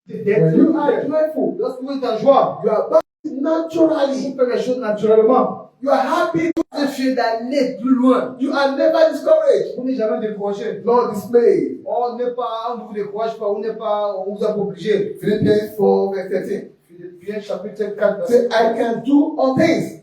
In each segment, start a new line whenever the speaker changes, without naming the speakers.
When you are joyful,
lorsque vous êtes en joie,
you are bound naturally.
vous faites les choses naturellement.
You are happy.
Vous êtes fiers d'aller plus loin.
You are never discouraged.
Vous n'êtes jamais découragé.
Not dismayed.
On ne vous décourage pas, on vous a pas obligé.
Philippians 4 verse 13.
Philippiens chapitre 4
Say,
verset
I can do all things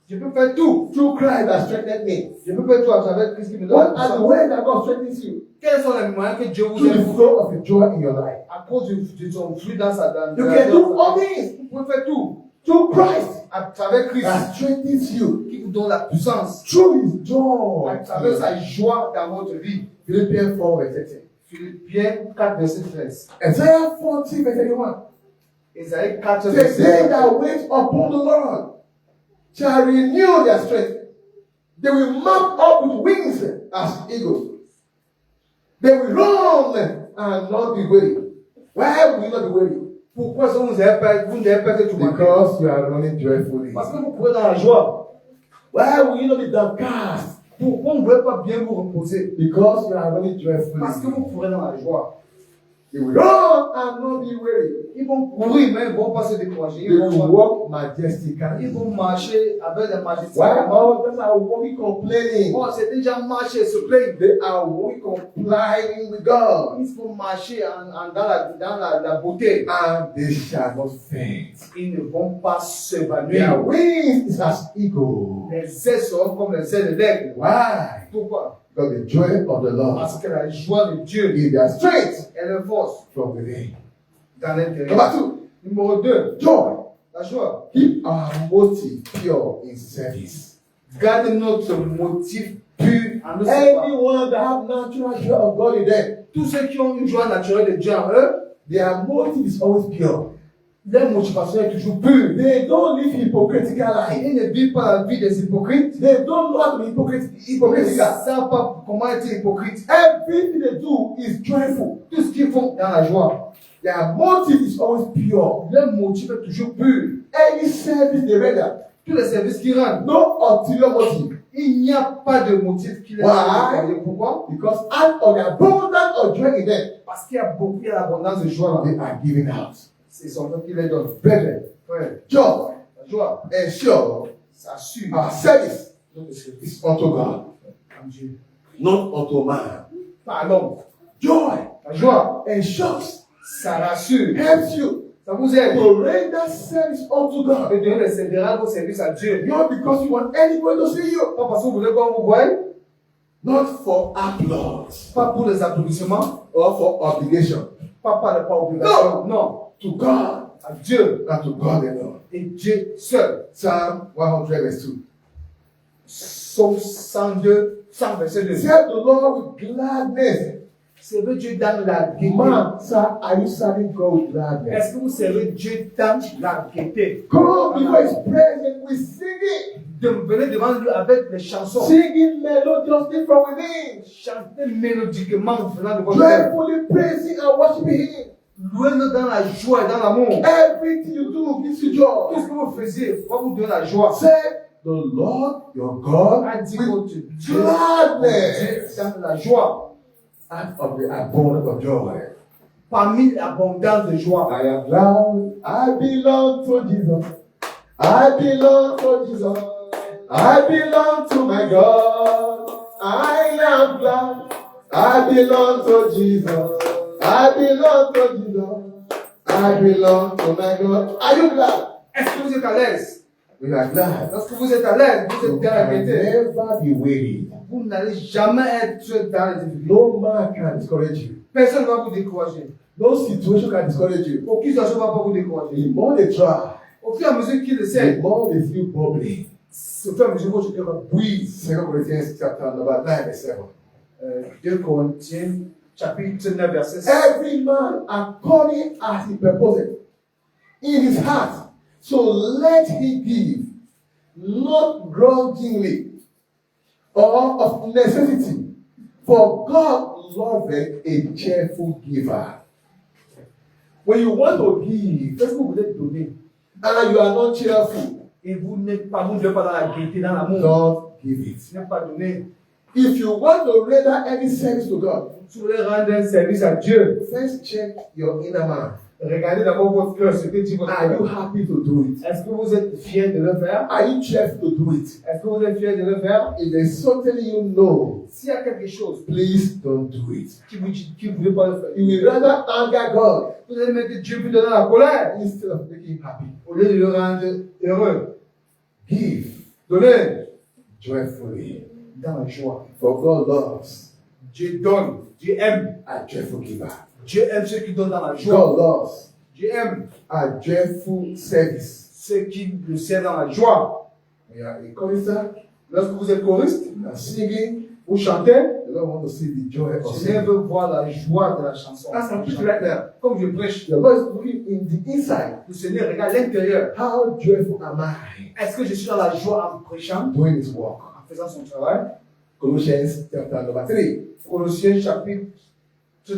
Je peux faire tout.
through Christ that strengthens me.
Je peux faire tout à travers Christ qui me donne
What
la
are the
puissance.
ways that God strengthens you?
Quels sont les moyens que Dieu vous
Through the
aide
flow of the joy in your life.
à cause de son fruit dans sa dans
You
dans
can
sa-
do all things
Vous pouvez faire tout
through Christ
à travers Christ
that strengthens you.
qui vous donne la puissance.
Through His joy.
À travers sa joie dans votre vie.
Philippians 4 verse 13.
Philippiens 4 verset 13.
Isaiah 40 verse 31.
Isaïe 4
Say,
verset
they
31.
that wait upon the Lord shall renew their strength. They will mount up with wings as eagles. They will run and not be weary. Why will you not be weary?
Pourquoi est-ce que vous n'avez pas fait tout le monde?
Because you are running joyfully.
Parce que vous courez dans la joie.
Why will you not be downcast?
Pourquoi vous ne pouvez pas bien vous reposer?
Because you are running joyfully.
Parce que vous courez dans la joie.
You will run and not be weary.
Ils vont courir, mais ils ne vont pas se décourager.
They will walk majestically.
Ils vont marcher avec des majestés.
Why others are walking complaining?
Oh, c'est déjà marcher et se plaindre.
They are walking complying with God.
Ils vont marcher dans la beauté.
And they shall not faint.
Ils ne vont pas
Their
s'évanouir.
wings is as eagle.
Les ailes seront comme les ailes de l'aigle.
Why?
Pourquoi?
Because the joy of the Lord
Parce que la joie de Dieu
is their strength
est leur force
from within.
dans l'intérieur.
Number 2,
Numéro 2,
joy.
la joie.
Keep our motive pure in service.
Garde notre motif pur en nous séparant.
Anyone that have natural joy of God in them,
Tous ceux qui ont une joie naturelle de Dieu en eux,
their motive is always pure.
leur motivation est toujours pure.
They don't live hypocritical life.
Ils ne vivent pas la vie des hypocrites.
They don't know how to be
Ils ne
hypocritical.
savent pas comment être hypocrite.
Everything they do is joyful.
Tout ce qu'ils font dans la joie,
Their motive is always pure.
leur motif est toujours pur.
Any service they render,
Tous les services qu'ils rendent,
no ulterior motive.
il n'y a pas de motif qui les
Why?
fait. Pourquoi?
Because out of the abundance of joy in them,
Parce qu'il y a beaucoup, il y a l'abondance de joie là.
they are giving out.
C'est son nom qui les donne.
Brethren,
Frère,
joy
la joie,
ensure
ça assure
our service
notre service
is unto God,
à Dieu.
not unto man.
Pas à l'homme.
Joy
La joie,
ensures,
ça rassure.
helps you
Ça vous aide
to render service unto
de
God.
donner vos services à Dieu.
Not because you want anybody to see you,
Pas parce que vous voulez qu'on vous voie,
not for applause
pas pour les applaudissements,
or for obligation.
pas par obligation. Non,
To God
à Dieu
and to God alone.
et Dieu seul.
Psalm 100 verse 2.
Psaume 102, 100 verset 2.
Serve the Lord with gladness.
Servez Dieu dans la gaieté.
Man, sir, are you serving God with gladness?
Est-ce que vous servez Dieu dans la gaieté?
Come before His presence with singing.
Venez devant lui avec les chansons.
Singing melodiously from within.
Chantez mélodiquement venant de votre cœur.
Joyfully praising and worshiping Him.
Louez-le dans la joie et dans l'amour.
Everything you do gives you joy.
Tout ce que vous faisiez va vous donner la joie.
Serve the Lord your God
A dit
with
votre Dieu
gladness.
dans la joie.
Out of the abundance of joy.
Parmi l'abondance de joie.
I am glad I belong to Jesus. I belong to Jesus. I belong to my God. I am glad I belong to Jesus. I belong to Jesus. I belong to my God. Are you glad?
Est-ce que vous êtes à l'aise?
We are glad.
Lorsque vous êtes à l'aise, vous
You
êtes dans la
can
gaieté.
never be weary.
Vous n'allez jamais être dans les difficultés.
No man can discourage you.
Personne ne va vous décourager.
No situation can discourage you.
Aucune situation ne va pas vous décourager.
The more they try,
Au fur et à mesure qu'il
the
essaie,
more they feel bubbly.
au fur et à mesure que votre cœur va bouillir.
2 Corinthians chapter number 9 verse 7.
2 Corinthiens, chapitre 9, verset 7.
Every man according as he purposeth in his heart, so let he give, not grudgingly or of necessity, for God loveth a cheerful giver. When you want to give,
Qu'est-ce que vous voulez donner?
and you are not cheerful,
Et vous n'êtes pas, vous ne devez pas dans la gaieté, dans l'amour.
don't give it.
Vous n'êtes pas donné.
If you want to render any service to God,
Si vous voulez rendre un service à Dieu,
first check your inner man.
Regardez d'abord votre cœur, ce que dit votre
Are you
cœur.
happy to do it?
Est-ce que vous êtes fiers de le faire?
Are you cheerful to do it?
Est-ce que vous êtes fiers de le faire?
If there's something you know,
S'il y a quelque chose
please don't do it.
qui vous dit que vous ne voulez pas le faire,
You will rather anger God
vous allez mettre Dieu plus dans la colère
instead of making him happy.
au lieu de le rendre heureux.
Give
Donnez
joyfully,
dans la joie.
for God loves
Dieu donne, Dieu aime.
a joyful giver.
Dieu aime ceux qui donnent dans la joie.
God loves
Dieu aime
a joyful service.
ceux qui le servent dans la joie.
When you are a chorister,
Lorsque vous êtes choriste,
you are singing,
vous chantez,
the Lord wants to see the joy of
Seigneur
singing.
veut voir la joie de la chanson.
As I'm preaching right now,
Comme je prêche,
the Lord is looking in the inside.
le Seigneur regarde l'intérieur.
How joyful am I
Est-ce que je suis dans la joie en prêchant,
doing His work?
en faisant son travail?
Colossians chapter number 3,
Colossiens chapitre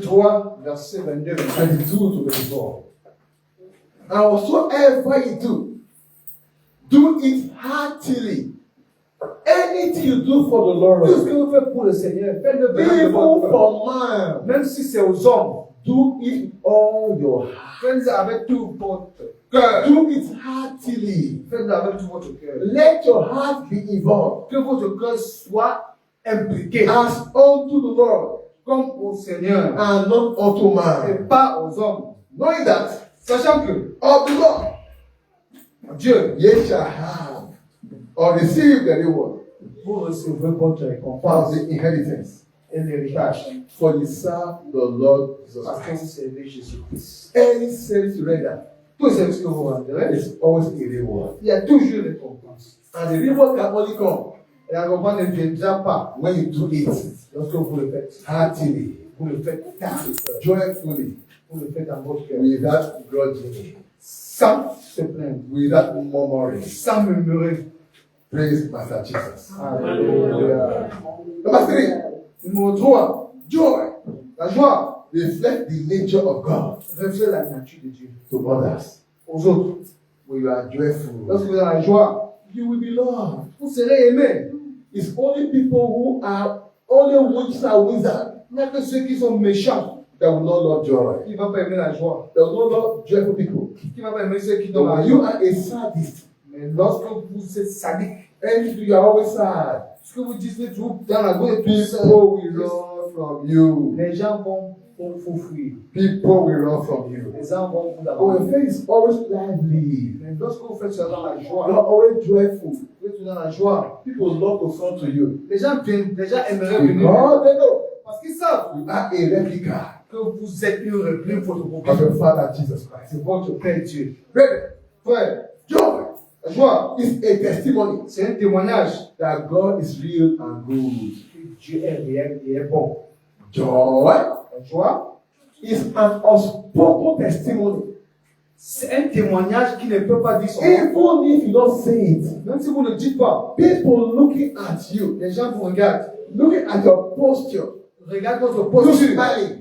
3, verset 22.
22 to 24. And whatsoever you do it heartily. Anything you do for the
Tout ce
Lord,
que vous faites pour le Seigneur, faites-le bien de
even
votre cœur.
for man,
Même si c'est aux hommes,
do it with all your heart.
faites-le avec tout votre cœur.
Do it heartily.
Faites-le avec tout votre cœur.
Let your heart be involved
Que votre cœur soit impliqué
as unto the Lord
comme au Seigneur
and not unto
et
man.
pas aux hommes.
Knowing that
Sachant que
of the Lord
Dieu,
ye shall have or receive the reward
vous recevrez votre
of
récompense
the inheritance.
et l'héritage.
For you serve the Lord Jesus
Parce que
Christ.
vous servez Jésus-Christ.
Any service you render,
Tout service que vous renderez,
there is always a reward.
il y a toujours une récompense.
And the reward can only come
Et la récompense ne viendra pas
when you do it
lorsque vous le faites.
heartily,
Vous le faites dans le cœur.
joyfully,
Vous le faites dans votre cœur.
without grudging,
Sans se plaindre.
without murmuring.
Sans murmurer.
Praise Master Jesus.
Alléluia.
Number 3,
Numéro 3.
joy
La joie
reflects the nature of God
reflète la nature de Dieu
to others.
aux autres.
When you are joyful,
Lorsque vous êtes dans la joie,
you will be loved.
vous serez aimé.
It's only people who are only witches and wizards
Il n'y a que ceux qui sont méchants
that will not love joy.
qui ne vont pas aimer la joie.
That will not love joyful people.
Qui ne vont pas aimer ceux qui
But
donnent la
when you
joie.
are a sadist,
Mais lorsque vous êtes sadique,
and you are always sad,
ce que vous dites toujours dans la gauche,
people will run from you.
les gens vont vous fuir.
People will run from you.
Les gens vont vous
But
d'abord.
your faith is always lively.
Mais lorsque vous faites cela dans la
You
joie,
are always joyful.
vous êtes dans la joie,
People love to come to you
les gens aimeraient venir.
because they know
Parce qu'ils savent
you are a replica
que vous êtes une réplique
of
photocopie.
your Father Jesus Christ.
C'est votre Père Dieu.
Brethren,
Frère,
joy
la joie,
is a testimony
c'est un témoignage
that God is real and good.
que Dieu est réel et est bon.
Joy
La joie,
is an unspoken testimony.
c'est un témoignage qui ne peut pas dire son nom.
Even if you don't say it,
Même si vous ne le dites pas,
people looking at you,
les gens vous regardent,
looking at your posture,
regardent votre
you
posture,
smiling,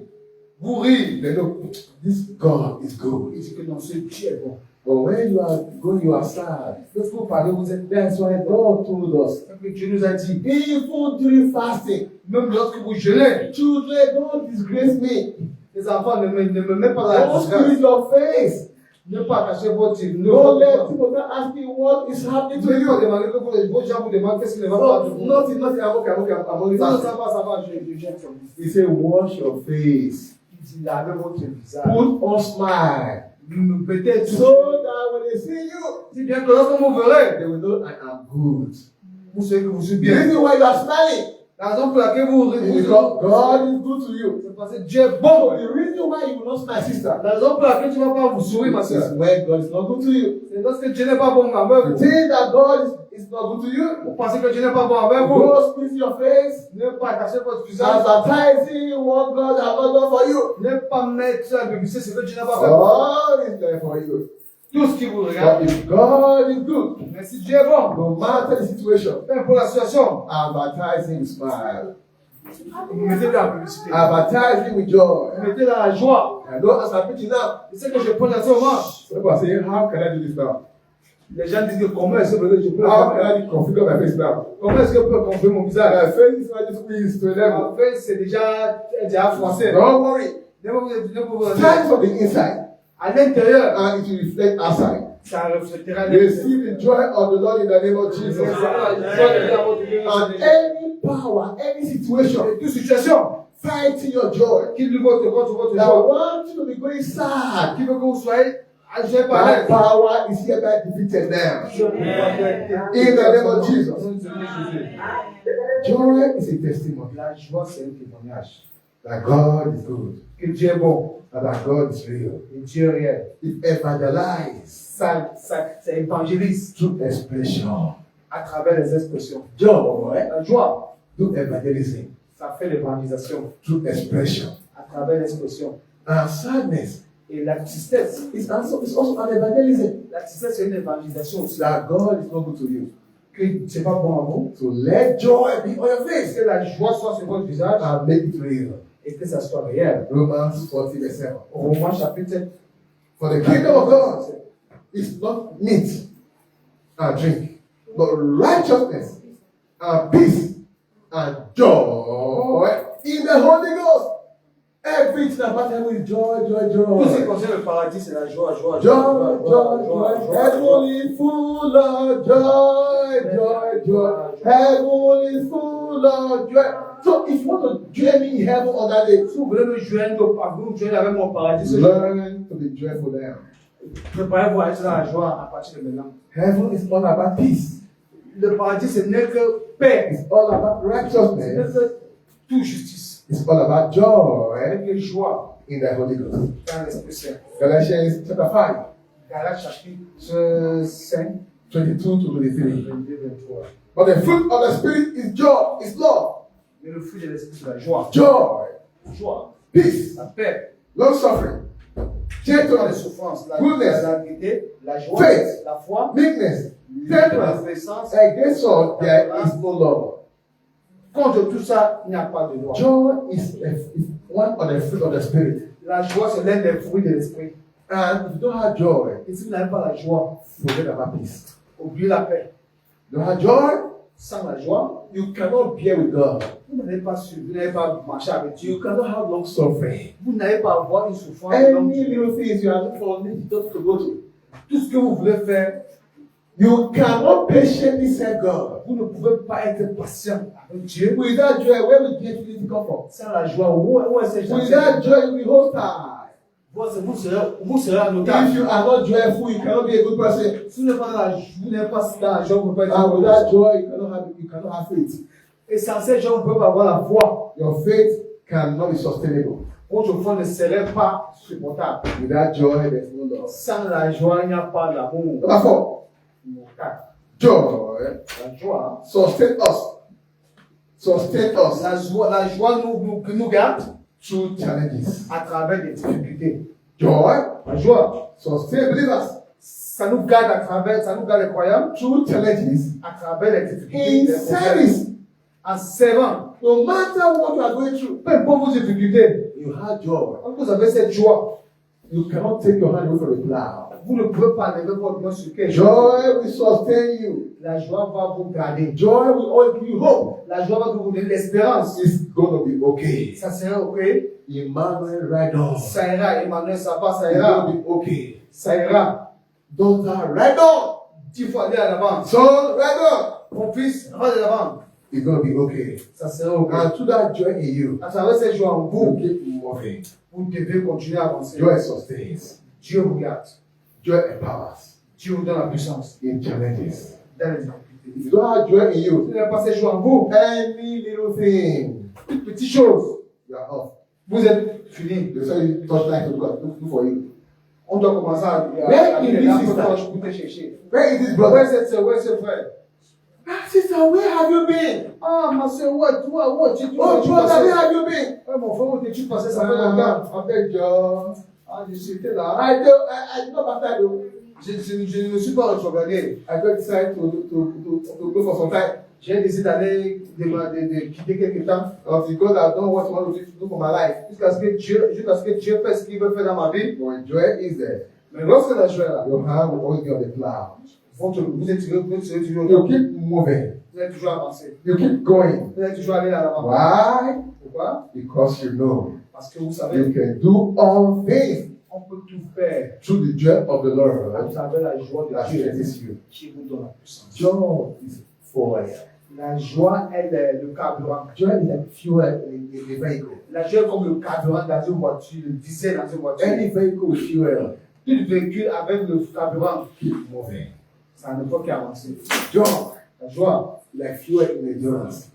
vous rient.
they know this God is good.
Ils disent que non, ce Dieu est bon.
But when you are going, you are sad.
Lorsque vous parlez, vous êtes
That's why God told us.
que Dieu nous a dit,
Even during fasting,
même lorsque vous jeûnez,
children, don't disgrace me.
les enfants ne me mettent pas dans la
Don't
disgrâce.
screw your face.
Ne pas cacher votre ne
Don't let
pas
people start asking what is happening to
ne pas
you.
demander que vos gens vous demandent qu'est-ce qui ne va pas de
No,
vous.
nothing, nothing. I'm okay, I'm okay, I'm only
Non,
fasting.
ça va, je jette sur vous.
He said, wash your face.
Il dit, lavez votre visage.
Put on smile.
Peut-être
So that when they see you,
si bien que lorsque vous verrez,
they will know I am good.
vous savez que vous êtes
The
bien.
reason why you are smiling
La raison pour laquelle vous
is
riez,
because God is good to you.
c'est parce que Dieu est
So
bon.
the reason why you will not smile, sister,
La raison pour laquelle tu ne vas pas vous sourire, ma
is
soeur,
when God is not good to you.
c'est parce que Dieu n'est pas bon
You
avec vous.
think that God is not good to you?
Vous pensez que Dieu n'est pas bon avec vous.
Go squeeze your face,
Ne pas cacher votre visage.
advertising what God has not done for you.
Ne pas mettre à publicité ce que Dieu n'a pas fait pour vous.
God is there for you.
Tout ce qui vous regarde.
But if God is good,
Mais si Dieu est bon,
no matter the situation,
peu importe la situation,
advertising with smile,
vous mettez dans la publicité.
advertising with joy.
Vous mettez dans la joie.
I know as I'm preaching now,
C'est ce que je prends à ce moment.
people are saying, how can I do this now?
Les gens disent que comment est-ce que je peux le
How
faire?
can I configure my face now?
Comment est-ce que je peux configurer mon visage?
My face is already squeezed to a level.
En fait, c'est déjà froissé.
Don't worry.
Ne vous
Start from the inside.
À l'intérieur,
and it will reflect outside.
ça reflètera les
Receive the joy of the Lord in the name of Jesus. And any power, any situation
toute situation
fighting your joy,
qui lutte contre votre
that
joie,
want you to be going sad,
qui veut que vous soyez agité par
that
elle.
power is hereby defeated now. In the name of Jesus. Joy is a testimony
La joie, c'est un témoignage.
that God is good,
Que Dieu est bon
and that God is real.
et Dieu est réel.
It evangelizes
Ça évangélise
through expression.
à travers les expressions.
Joy
La joie,
do evangelism
ça fait l'évangélisation
through expression.
à travers l'expression.
And sadness
Et la tristesse,
is also an evangelism.
la tristesse c'est une évangélisation aussi.
That God is not good to you.
Que c'est pas bon à vous.
So let joy be on your face
Que la joie soit sur votre visage
and make it real.
et que ça soit réel.
Romans 40 verse 7.
Romains chapitre 7.
For the kingdom of God is not meat and drink, but righteousness and peace and joy in the Holy Ghost. Everything about heaven is joy, joy,
Tout ce qui
joy.
concerne le paradis, c'est la joie, joie,
Joy, joy, joy. Heaven is full of joy, joy, joy. Heaven is full of joy. So if you want to join me in heaven on that day,
Si vous voulez me joindre, vous joindre avec mon paradis, ce jour,
learn to be joyful now.
préparez-vous à être dans la joie à partir de maintenant.
Heaven is all about peace.
Le paradis, ce n'est que paix,
It's all about
ce n'est
righteousness.
que toute justice,
It's all about joy
avec les joies
in the Holy Ghost.
dans l'Esprit Saint.
Galatians chapter 5,
Galates chapitre 5,
22 to 23.
22, 23.
But the fruit of the Spirit is joy, is love,
Mais le fruit de l'Esprit, c'est la joie.
joy,
Joie,
peace,
la paix,
long suffering,
la
gentleness,
souffrance,
Goodness.
la gaieté, la joie,
Faith.
la foi,
meekness,
la
temperance.
puissance.
Against all there is no law.
Contre tout ça, il n'y a pas de loi.
Joy is one of the fruit of the Spirit.
La joie, c'est l'un des fruits de l'Esprit.
And if you don't have joy,
Et si vous n'avez pas la joie,
forget about peace.
oubliez la paix.
You don't have joy,
Sans la joie,
you cannot bear with God.
vous n'allez pas suivre, vous n'allez pas marcher avec Dieu.
You cannot have long suffering.
Vous n'allez pas avoir une souffrance. de longue
Any
durée.
little things you are looking for not to go to.
Tout ce que vous voulez faire,
You cannot patiently serve God.
vous ne pouvez pas être patient avec Dieu.
Without joy, where will get comfort?
Sans la joie, où est cette joie?
Without joy, you will be hostile.
Vous serez en otage.
If you are not joyful, you cannot be a good person.
Si vous n'êtes pas dans la joie, vous ne pouvez pas être
And
un bon
without
personne.
joy, you cannot have faith.
Et sans cette joie, vous ne pouvez pas avoir la foi.
Your faith cannot be sustainable.
Votre foi ne serait pas supportable.
Without joy, there's no love.
Sans la joie, il n'y a pas d'amour.
Number 4,
Numéro 4.
joy
La joie.
sustain us. Sustain us
La joie nous garde
through challenges.
à travers des difficultés.
Joy
La joie,
sustain believers
ça nous garde les croyants
through challenges
à travers les
in
difficultés.
service.
En servant,
No matter what you are going through,
peu importe vos difficultés,
you have joy.
quand vous avez cette joie,
You cannot take your hand away from the plow.
vous ne pouvez pas lever votre main sur quelque chose.
Joy will sustain you.
La joie va vous garder.
Joy will always give you hope.
La joie va vous donner l'espérance.
It's going to be okay.
Ça sera ok.
Emmanuel, ride on.
Ça ira, Emmanuel, ça va, ça
It's
ira.
going to be okay.
Ça ira.
Daughter, ride on.
10 fois aller à l'avant.
Son, ride
Mon fils, va de l'avant.
on. It's going to be okay.
Ça sera ok.
And through that joy in you,
À travers cette joie en
you
vous,
keep moving.
vous devez continuer à avancer.
Joy sustains.
Dieu vous garde.
Joy empowers
Dieu vous donne la puissance
in challenges.
dans les difficultés.
If you don't have joy in
Vous
you,
n'avez pas cette joie en vous.
any little thing,
Toute petite chose,
you are off.
vous êtes fini.
The say touch life to God, look for you.
On doit commencer à
Where is
les
this
lampes
sister?
torches pour te chercher.
Where is this
Où
brother?
est cette sœur? Où est ce frère?
Ah, sister, where have you been?
Ah, ma sœur, où es-tu? Où es-tu?
Oh, brother, where have you been?
Ah, mon frère, où es-tu passé? Ça fait longtemps.
After John.
Ah, j'étais là.
I did not baptize you.
Je ne me suis pas retrogradé.
I just decided to go for some time.
J'ai décidé d'aller, de quitter quelque temps.
Until God has done what He wants to do for my life.
Jusqu'à ce que Dieu fait ce qu'il veut faire dans ma vie.
When joy is there,
Mais lorsque la joie est là,
your hand will always be on the plow.
vous êtes toujours
You keep moving.
vous êtes toujours avancé.
You keep going.
Vous êtes toujours allé à l'avant.
Why?
Pourquoi?
Because you know
Parce que vous savez,
you can do all things
On peut tout faire
through the joy of the
à
Lord
travers la joie de
that
Dieu
strengthens you.
qui vous donne la puissance.
Joy is fuel.
La joie est le carburant.
Joy is like fuel in a vehicle.
La joie est comme le carburant dans une voiture, le diesel dans une voiture.
Any vehicle with fuel
Tout véhicule avec le carburant,
keep moving.
ça ne peut qu'avancer.
Joy
La joie,
like fuel in endurance.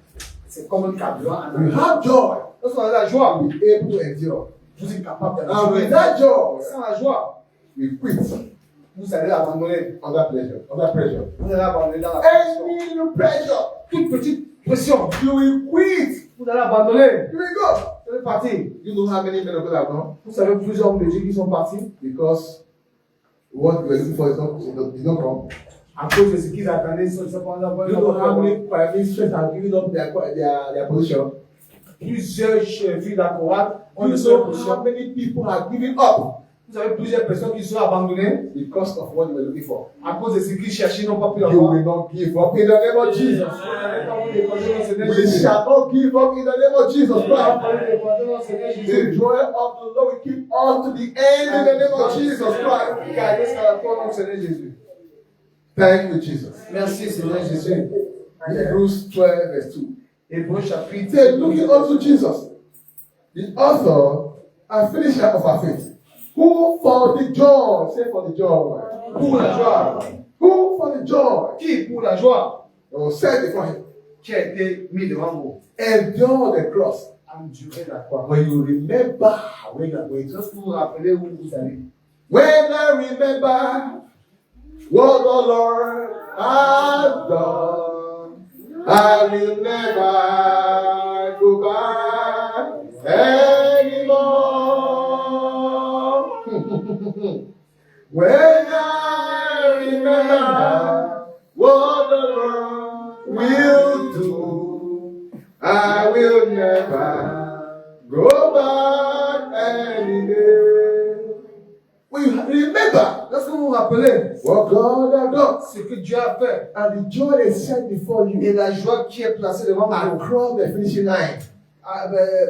c'est comme un carburant en
You
avant.
have joy,
Lorsqu'on a la joie,
you'll be able to endure.
vous êtes capable de
And with
jouer.
that joy,
Sans la joie,
we quit
vous allez abandonner.
under pressure.
Vous allez abandonner dans la pression.
Any little pressure,
Toute petite pression,
you will quit.
vous allez abandonner.
You will go.
Vous allez partir.
You know how many men of God have gone?
Vous savez plusieurs hommes de Dieu qui sont partis
Because what we were looking for is not come.
à cause de ce qu'ils attendaient. Ils sont pas
You know how many prime ministers have given up their position?
Plusieurs filles d'Akorat ont
You
de leur
know
position.
how many people have given up
Vous avez plusieurs personnes qui sont abandonnées
because of what they were looking for?
à cause de ce qu'ils cherchaient, ils n'ont pas pu
You
l'avoir.
will not give up in the name of Jesus. We
C'est
shall not give up in the name of Jesus Christ. The joy of the Lord will keep on to the end in the name of Jesus Christ. Thank you, Jesus.
Merci Seigneur Jésus.
Hebrews 12, verse 2.
Hébreux
It
chapitre
says, looking unto Jesus, the author and finisher of our faith, who for the joy, say for the joy,
pour la joie.
who for the joy
Qui pour la joie
that was set before him,
qui a été mis devant vous
endure the cross.
endurer la croix.
When you remember when you are going to,
Lorsque vous vous rappelez où vous allez,
when I remember what the Lord has done, I will never go back anymore. When I remember what the Lord will do, I will never go back anymore. We remember
lorsque vous vous rappelez
what God has done
ce que Dieu a fait
and the joy is set before you
et la joie qui est placée devant vous,
across the finishing line.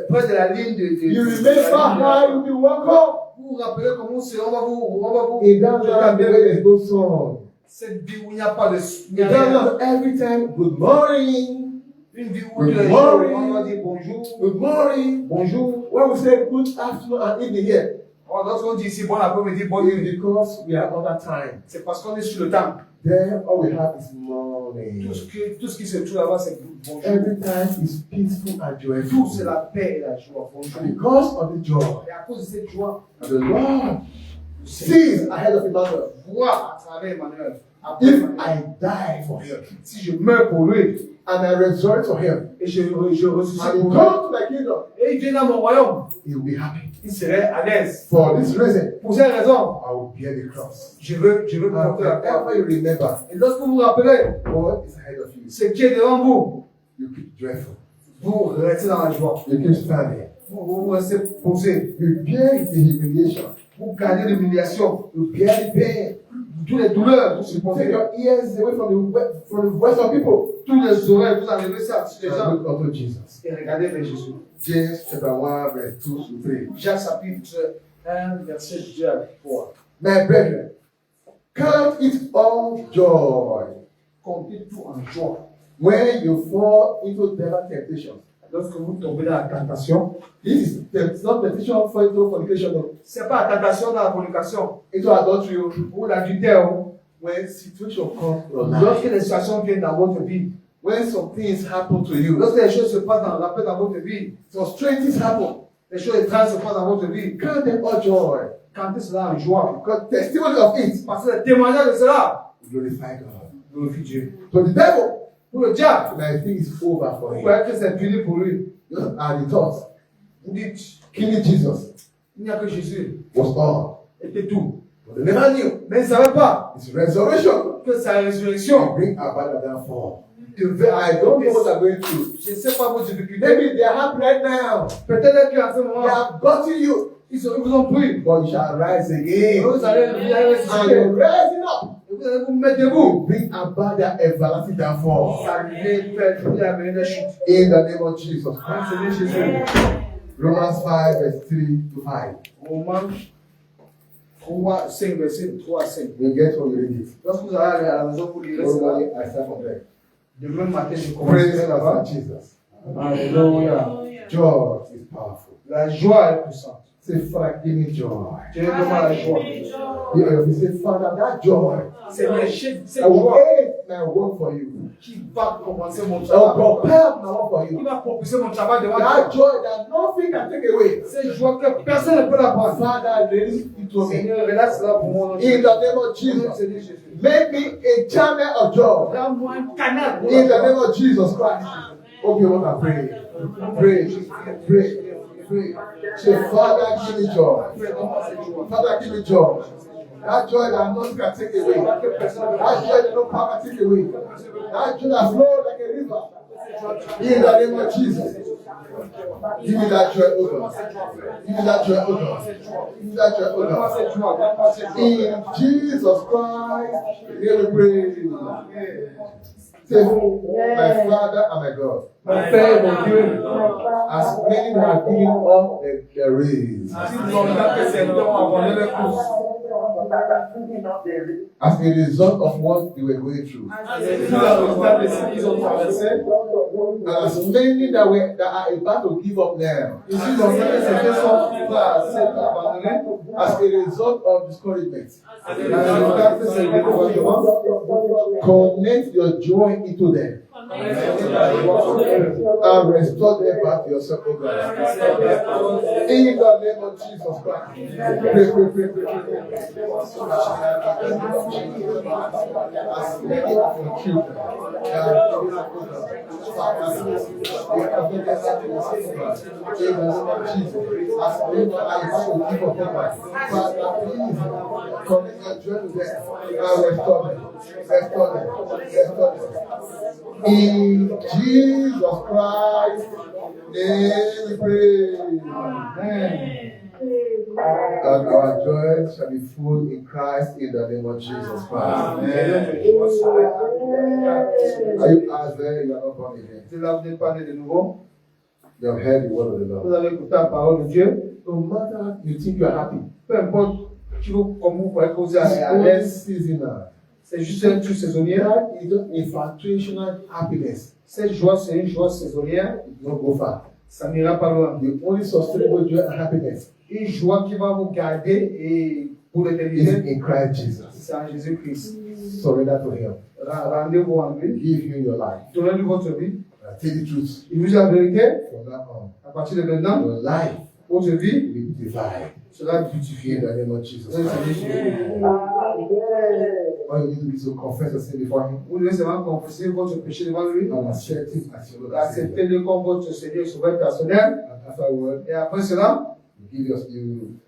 près de la ligne de
You remember how you will walk up
vous vous rappelez comment c'est, on va vous
in that land where there is no sun.
cette vie où il n'y a pas de il y
In
a
that
rien.
land every time, good morning,
Une vie où tous les jours on va dire bonjour,
good morning.
bonjour.
When we say good afternoon and evening here,
Lorsqu'on dit ici bon après-midi, bonne
it's
nuit,
because we are on that time.
c'est parce qu'on est sur le temps.
There, all we have is morning.
Tout ce qui se trouve là-bas, c'est bonjour.
Every time is peaceful and
Tout,
joyful.
c'est la paix et la joie. Bonjour.
Because of the joy,
Et à cause de cette joie,
and the Lord sees ahead of Emmanuel.
voir à travers Emmanuel. Après
If
Emmanuel,
I die for him
si je meurs pour lui
and I resurrect for him
et je ressuscite
and he
pour lui,
comes to my kingdom,
et il vient dans mon royaume,
he will be happy.
il serait à l'aise.
For this reason,
Pour cette raison,
I will bear the cross.
je veux
And
porter la croix.
whenever you remember
Et lorsque vous vous rappelez
what is ahead of you,
ce qui est devant vous,
you keep joyful.
vous restez dans la joie.
You keep standing.
Vous restez posé.
You bear the humiliation.
Vous gardez l'humiliation.
You bear the pain.
Toutes les douleurs, vous
Take
supportez.
your ears away from the voice of people.
Tous les oreilles, vous enlevez ça sur les
And
gens.
look unto Jesus.
Et regardez vers Jésus.
James chapter 1, verse 2 to 3.
Jacques chapitre 1, verset 2 à 3.
My brethren, count it all joy
Comptez tout en joie.
when you fall into devil temptation.
Lorsque vous tombez dans la tentation,
It's not temptation for into fornication, no.
c'est pas la tentation dans la communication
Into adultery.
ou l'adultère.
When situation comes to your life,
Lorsque les situations viennent dans votre vie,
when some things happen to you,
lorsque les choses se passent dans votre vie,
some strange things happen,
les choses étranges se passent dans votre vie,
count them all joy.
quand cela en joie.
Because testimony of it
Parce que le témoignage de cela
glorify God.
glorifie Dieu.
So the devil,
Pour le diable,
I think it's over for
vous
him.
croyez que c'est fini pour lui.
Just as the thought,
Vous dites,
killing Jesus
il n'y a que Jésus.
was all.
Était tout.
But they never knew
Mais ils ne savaient pas
his resurrection
que sa résurrection
bring about a downfall.
devait
I don't know what they're going through.
Je ne sais pas vos difficultés.
Maybe they are happy right now.
Peut-être qu'à ce
They
moment,
have gotten you.
ils vous ont pris.
But you shall rise again.
Vous allez
And
ressusciter.
you're rising up.
Et vous allez vous mettre debout.
Bring about their everlasting downfall.
Ça arrivait, vous allez amener la chute.
In the name of Jesus
Comme
Christ.
c'est Jésus.
Romans 5, verse 3 to 5.
Romains 3, 5, verset 3 à 5.
You get what you read it.
Lorsque vous allez aller à la maison pour lire
Tomorrow
cela,
morning I start from there.
demain matin, je
Praise
commencerai
God
là-bas.
for Jesus.
Alléluia.
Joy is powerful.
La joie est puissante.
Say, Father, give me joy.
Dieu demande la joie.
You say, Father, that joy.
Seigneur, cette
I will
joie
aid my work for you.
qui va commencer mon
I will
travail,
prepare my work for
qui
you.
va propulser mon travail devant
That
toi.
joy that nothing can take away.
Cette joie que personne ne peut la prendre.
Father, release it to me.
Seigneur, relâche cela pour moi.
In the name of
Seigneur
Jesus.
Jésus.
Make me a channel of joy.
Donne-moi un canal pour
In the
la
name
joie.
of Jesus Christ. Okay, you want to pray. Pray. Pray. Pray. Say, Father, give me joy. Father, give me joy. That joy that nothing can take away. That joy that no power can take away. That joy that flows like a river. In the name of Jesus. Give me that joy, O God. Give me that joy, O God. Give me that joy, O God. In Jesus Christ, we pray. Say, my Father and my God.
Mon Père, mon Dieu,
As many that have given up their race,
si nous avons que ces temps abandonné les courses,
as a result of what they were going through,
vu le résultat de ce qu'ils ont traversé,
and as many that are about to give up now,
ici, nous avons que ces sont prêts à s'être abandonnés,
as a result of discouragement,
le résultat de ces découragements,
connect your joy into them and restore them back to yourself, O God. In the name of Jesus Christ. Pray, pray, pray, pray, pray. As many of your children that are in the name of Jesus, as many are about to give up on Father, please connect your joy to them and restore them. Restore them. Restore them. In Jesus Christ's name we pray. Amen. And our joy shall be full in Christ in the name of Jesus Christ. Amen. Are you out there? You are not born again.
si là vous n'êtes pas né de nouveau,
You have heard the word of the
vous
Lord.
avez écouté la parole de Dieu,
No matter you think you are happy,
peu importe comme vous croyez que vous êtes
it's
à
only
l'aise,
seasonal.
c'est juste un truc saisonnier.
That is just a fluctuational happiness.
Cette joie, c'est une joie saisonnière,
It will not go far.
ça n'ira pas loin.
The only sustainable joy and happiness
Une joie qui va vous garder et pour
is
l'éternité,
in Christ Jesus.
c'est en Jésus-Christ.
Surrender to Him.
Rendez-vous en lui,
Give Him your life.
donnez-lui votre vie.
Tell the truth.
Il vous dit la vérité,
From now on,
à partir de maintenant,
your life
votre vie
will be beautified.
sera
In
beautifiée.
the name of Jesus
Dans le
Christ.
Seigneur Jésus.
All you need to do is to confess your sin before Him
Vous devez seulement confesser votre péché devant lui,
and accept Him as your Lord and Savior.
acceptez-le comme votre Seigneur et Sauveur personnel.
And afterward,
Et après cela,
you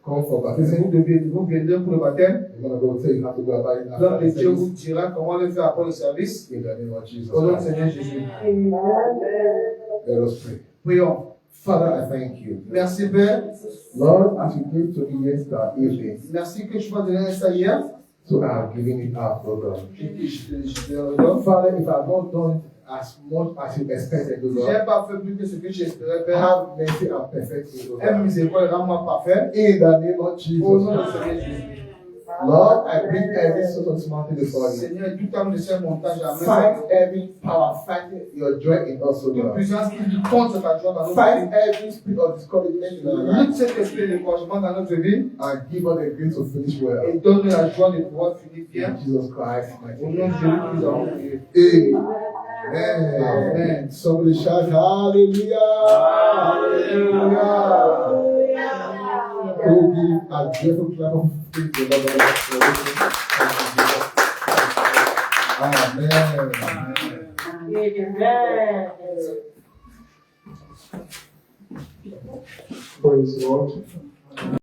come for
vous
baptism.
viendrez pour le baptême.
You're going to go tell you how to go about it
L'homme
after
de
the
Dieu vous
service.
dira comment le faire après le service.
In the name of Jesus
Au nom du
Christ.
Seigneur Jésus.
Let us pray.
Prions.
Father, I thank you.
Merci Père.
Lord, as you gave to me yesterday evening,
Merci que tu m'as donné ça hier.
so I have given it out, oh God.
Je te le redonne.
Father, if I have not done as much as you expected, oh
Si je
God,
n'ai pas fait plus que ce que j'espérais faire,
have mercy and perfect me, oh
aie
God.
miséricorde et rends-moi parfait.
In the name of Jesus
Au nom du
Christ.
Seigneur Jésus.
Lord, I bring every sort of mountain before you.
Seigneur, tout homme de ces montagnes,
Fight every power, fight your joy in us, oh
toute
God.
puissance qui lutte contre ta joie dans notre
Fight
vie.
every spirit of discouragement in our
Lutte
life
cet esprit de découragement dans notre vie
and give us the grace to finish well.
et donne la joie de pouvoir finir bien.
In Jesus Christ, mighty
Au nom
name.
de Jésus, nous avons prié.
Amen.
Amen.
Somebody shout hallelujah. Hallelujah. Oh, give a joyful clap of praise to the Lord. Amen. Praise the Lord.